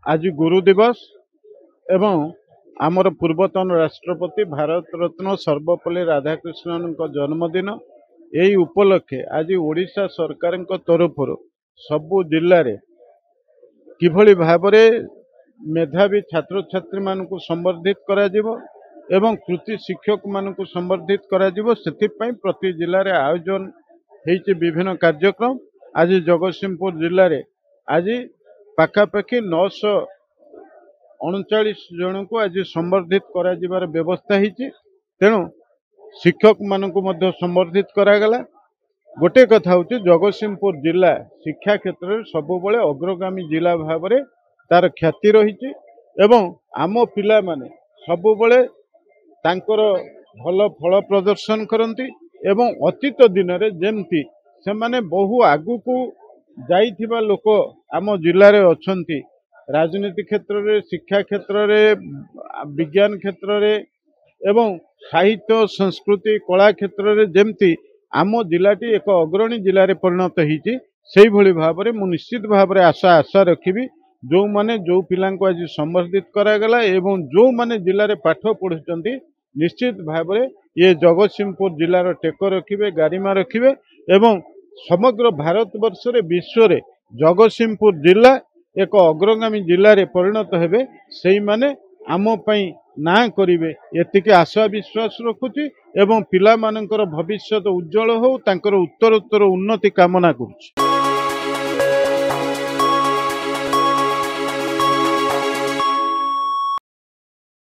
आज गुरु दिवस एवं आमर पूर्वतन राष्ट्रपति भारत रत्न सर्वपल्ली राधाकृष्णन जन्मदिन यही उपलक्षे आज ओडिशा सरकार तरफ सबु जिले में किभली भाव मेधावी छात्र छात्री मानक संवर्धित करा जिवो एवं कृति शिक्षक मानक संवर्धित करा जिवो सेथिपई प्रति जिले में आयोजन होती विभिन्न कार्यक्रम। आज जगतसिंहपुर जिले में आज पाखापाखि 939 जन को आज संवर्धित करा जिबार व्यवस्था होती। तेणु शिक्षक मानक मध्य संवर्धित करागला। गोटे कथा हूँ जगतसिंहपुर जिला शिक्षा क्षेत्र में सबुबले अग्रगामी जिला भाव में तार ख्याति रही एवं आम पिला माने सबुबले तांकर भल फल प्रदर्शन करती एवं अतीत दिन में जमती से माने बहु आगु को जाइथिबा लोक आम जिले में अछंती। राजनीति क्षेत्र में, शिक्षा क्षेत्र में, विज्ञान क्षेत्र में एवं साहित्य संस्कृति कला क्षेत्र में जमती आम जिलाटी एक अग्रणी जिले में परिणत होती से भली भाव में मुझे निश्चित भाव में आशा रखी जो माने जो पिला को आज संवर्धित करागला एवं जो माने जिले में पाठ पढ़ुंट निश्चित भाव में ये जगतसिंहपुर जिलार टेक रखिए, गारिमा रखिए एवं समग्र भारत वर्ष रे विश्व रे जगतसिंहपुर जिला एक अग्रगामी जिले में परिणत हेबे सेई माने आम पई ना करिवे एतिके आशा विश्वास रखुची एवं पिला मानकर भविष्य उज्जवल हो तांकर उत्तरोत्तर उन्नति कामना करुछि।